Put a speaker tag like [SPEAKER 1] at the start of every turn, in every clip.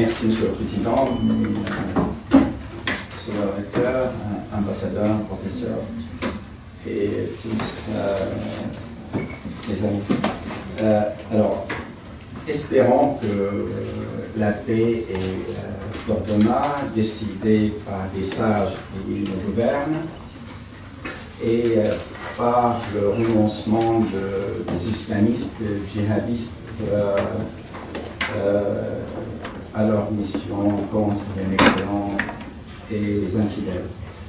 [SPEAKER 1] Merci, Monsieur le Président, Monsieur le recteur, ambassadeur, professeur et tous les amis. Alors, espérons que la paix et l'ordonnance décidée par des sages qui nous gouvernent et par le renoncement des islamistes djihadistes à leur mission contre les mécréants et les infidèles.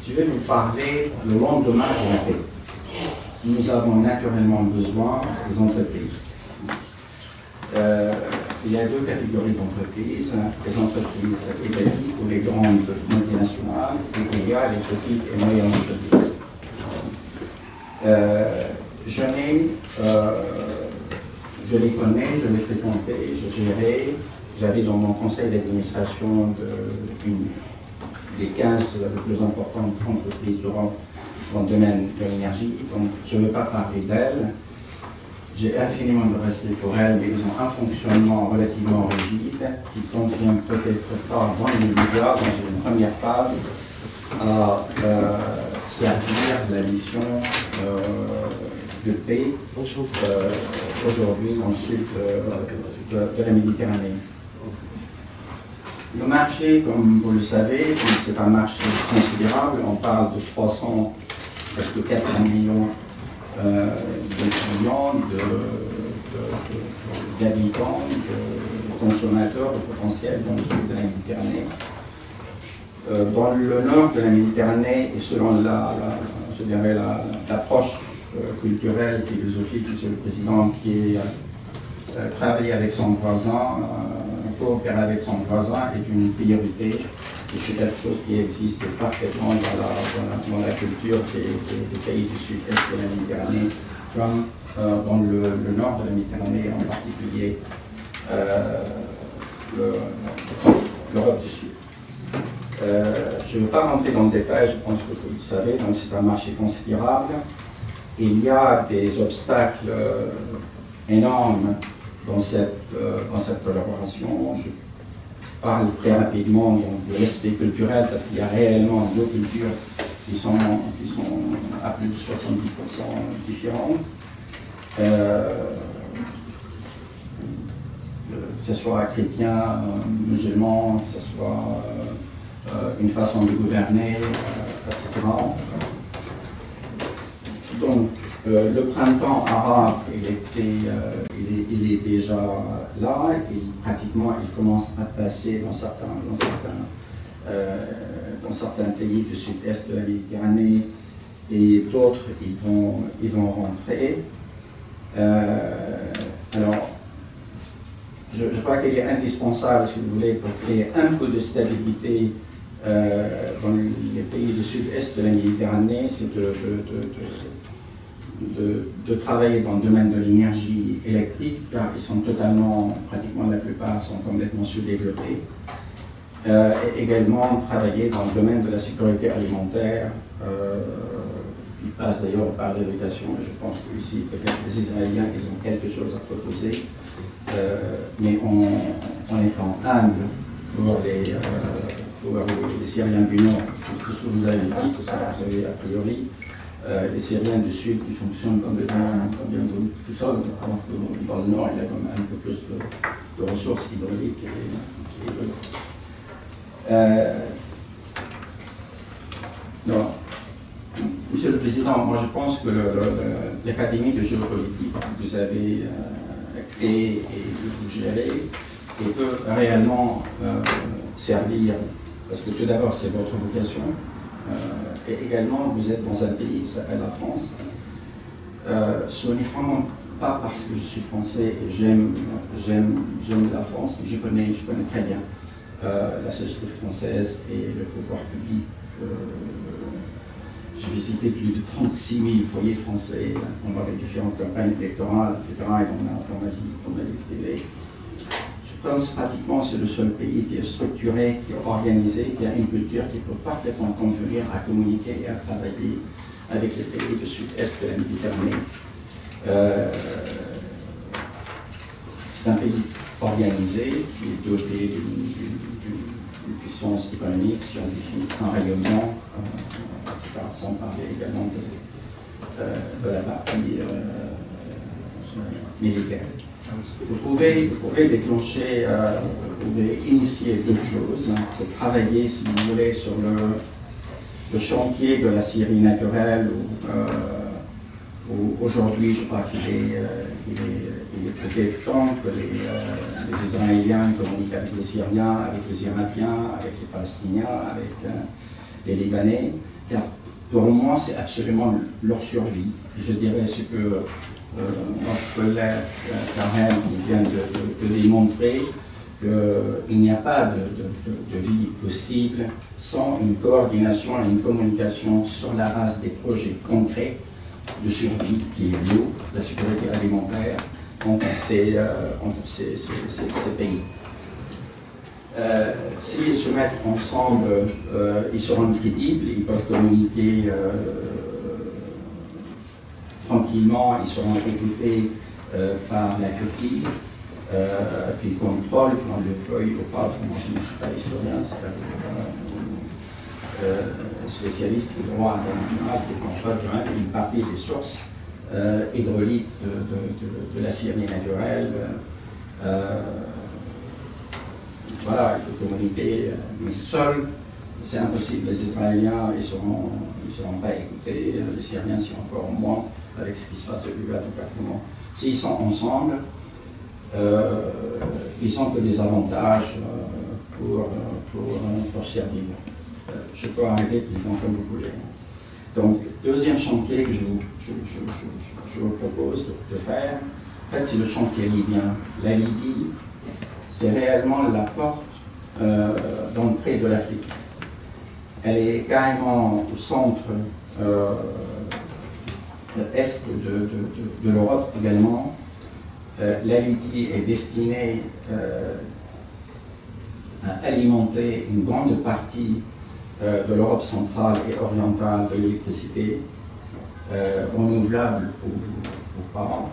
[SPEAKER 1] Je vais vous parler le lendemain de la paix. Nous avons naturellement besoin des entreprises. Il y a deux catégories d'entreprises, les entreprises étatiques ou les grandes multinationales, et il y a les petites et moyennes entreprises. Je les connais, je les fréquentais, j'avais dans mon conseil d'administration des 15 les plus importantes entreprises d'Europe dans le domaine de l'énergie, donc je ne vais pas parler d'elles. J'ai infiniment de respect pour elles, mais ils ont un fonctionnement relativement rigide qui convient peut-être pas dans les médias, dans une première phase, à servir la mission de paix aujourd'hui dans le sud de la Méditerranée. Le marché, comme vous le savez, c'est un marché considérable. On parle de 300, presque 400 millions de clients, d'habitants, de consommateurs, de potentiels dans le sud de la Méditerranée. Dans le nord de la Méditerranée, et selon l'approche culturelle, philosophique du Monsieur le Président, qui est travailler avec son voisin, coopérer avec son voisin est une priorité, et c'est quelque chose qui existe parfaitement dans la culture des pays du sud-est de la Méditerranée, comme dans le nord de la Méditerranée, en particulier l'Europe du Sud. Je ne vais pas rentrer dans le détail, je pense que vous le savez, donc c'est un marché considérable. Il y a des obstacles énormes dans cette collaboration. Je parle très rapidement de l'aspect culturel parce qu'il y a réellement deux cultures qui sont à plus de 70% différentes. Que ce soit chrétien, musulman, que ce soit une façon de gouverner, etc. Donc, le printemps arabe, il est déjà là, et pratiquement il commence à passer dans certains pays du sud-est de la Méditerranée, et d'autres ils vont rentrer. Alors, je crois qu'il est indispensable, si vous voulez, pour créer un peu de stabilité dans les pays du sud-est de la Méditerranée, c'est de travailler dans le domaine de l'énergie électrique, car ils sont pratiquement la plupart sont complètement sous-développés. Et également travailler dans le domaine de la sécurité alimentaire, qui passe d'ailleurs par l'éducation. Je pense qu'ici, peut-être les Israéliens, ils ont quelque chose à proposer, mais en étant humble pour les Syriens du Nord, tout ce que vous avez dit, tout ce que vous avez a priori, les Syriens du Sud qui fonctionnent comme tout ça, alors que dans le Nord, il y a quand même un peu plus de ressources hydrauliques et de l'eau. Monsieur le Président, moi je pense que l'Académie de géopolitique que vous avez créée et que vous gérez et peut réellement servir, parce que tout d'abord c'est votre vocation, et également vous êtes dans un pays qui s'appelle la France. Ce n'est vraiment pas parce que je suis français et j'aime la France, mais je connais très bien la société française et le pouvoir public. J'ai visité plus de 36 000 foyers français pendant les différentes campagnes électorales, etc. Et dans ma vie privée. Je pense pratiquement que c'est le seul pays qui est structuré, qui est organisé, qui a une culture qui peut parfaitement convenir à communiquer et à travailler avec les pays du sud-est de la Méditerranée. C'est un pays organisée, qui est dotée d'une puissance économique, scientifique, un rayonnement, etc., sans parler également de la partie militaire. Vous pouvez déclencher, vous pouvez initier deux choses, hein. C'est travailler, si vous voulez, sur le chantier de la scierie naturelle, où aujourd'hui, je crois qu'il est peut-être temps que les Israéliens communiquent avec les Syriens, avec les Irakiens, avec les Palestiniens, avec les Libanais, car pour moi, c'est absolument leur survie. Je dirais ce que notre collègue Karen vient de démontrer, qu'il n'y a pas de vie possible sans une coordination et une communication sur la base des projets concrets de survie, qui est l'eau, la sécurité alimentaire, entre ces pays. S'ils se mettent ensemble, ils seront crédibles, ils peuvent communiquer tranquillement, ils seront écoutés par la Turquie, qui contrôle dans les feuilles au pas. Moi, je ne suis pas historien, c'est pas spécialiste du droit international, qui contrôle une partie des sources hydrauliques de la Syrie naturelle. Voilà, il faut communiquer, mais seul, c'est impossible. Les Israéliens, ils ne seront pas écoutés, les Syriens, c'est encore moins, avec ce qui se passe depuis 24 mois. S'ils sont ensemble, ils n'ont que des avantages pour servir. Je peux arrêter comme vous voulez. Donc, deuxième chantier que je vous propose de faire, en fait, c'est le chantier libyen. La Libye, c'est réellement la porte d'entrée de l'Afrique. Elle est carrément au centre est de l'Europe également. La Libye est destinée à alimenter une grande partie de l'Europe centrale et orientale de l'électricité renouvelable ou pas.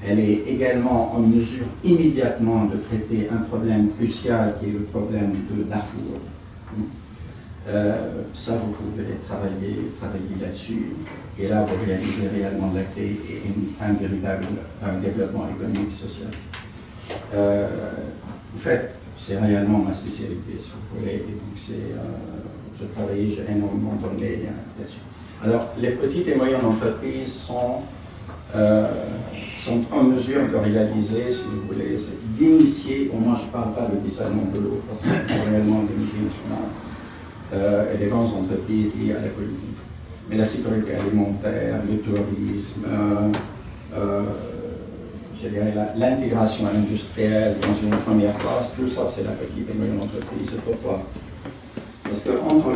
[SPEAKER 1] Elle est également en mesure immédiatement de traiter un problème crucial qui est le problème de Darfour. Ça, vous pouvez travailler là-dessus, et là, vous réalisez réellement la clé et un véritable développement économique et social. En fait, c'est réellement ma spécialité, si vous voulez, et donc je travaille, j'ai énormément donné là-dessus. Alors, les petites et moyennes entreprises sont en mesure de réaliser, si vous voulez, d'initier, au moins je ne parle pas de dessalement de l'eau, parce que c'est réellement des multinationales et des grandes entreprises liées à la politique. Mais la sécurité alimentaire, le tourisme, je dirais l'intégration industrielle dans une première phase, tout ça c'est la petite et moyenne entreprise. Pourquoi? Parce qu'entre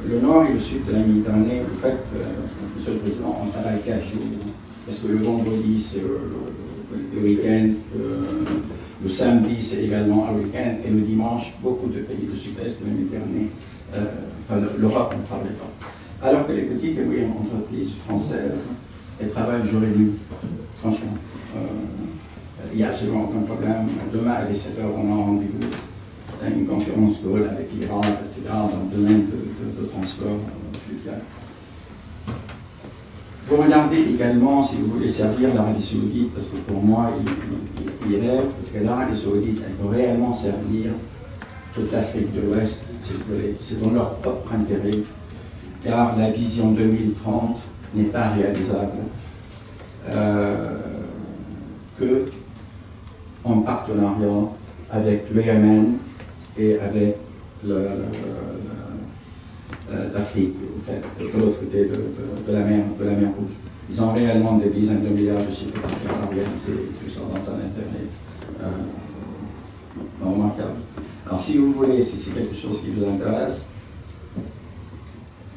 [SPEAKER 1] le nord et le sud de la Méditerranée, vous faites, Monsieur le Président, on travaille 4 jours. Parce que le vendredi, c'est le week-end, le samedi, c'est également un week-end, et le dimanche, beaucoup de pays du sud-est de la Méditerranée, l'Europe, on ne travaille pas. Alors que les petites et moyennes entreprises françaises, elles travaillent jour et nuit, franchement. Il n'y a absolument aucun problème. Demain, à 17h, on a un rendez-vous, une conférence Gaulle avec l'Iran, etc., dans le domaine de transport fluvial. Vous regardez également, si vous voulez servir l'Arabie Saoudite, parce que pour moi, il rêve, parce que l'Arabie Saoudite, elle peut réellement servir toute l'Afrique de l'Ouest, si vous voulez. C'est dans leur propre intérêt, car la vision 2030 n'est pas réalisable que en partenariat avec le Yémen et avec l'Afrique, en fait, de l'autre côté de la mer Rouge. Ils ont réellement des dizaines de milliards de chiffres d'affaires à réaliser, tout ça dans un intérêt remarquable. Alors si vous voulez, si c'est quelque chose qui vous intéresse,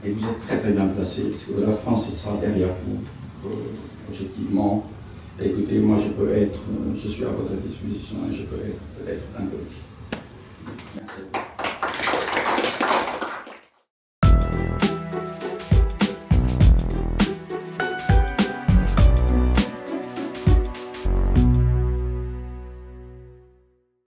[SPEAKER 1] et vous êtes très très bien placé, parce que la France sera derrière vous, objectivement. Écoutez, moi je suis à votre disposition et je peux être peut-être un coach.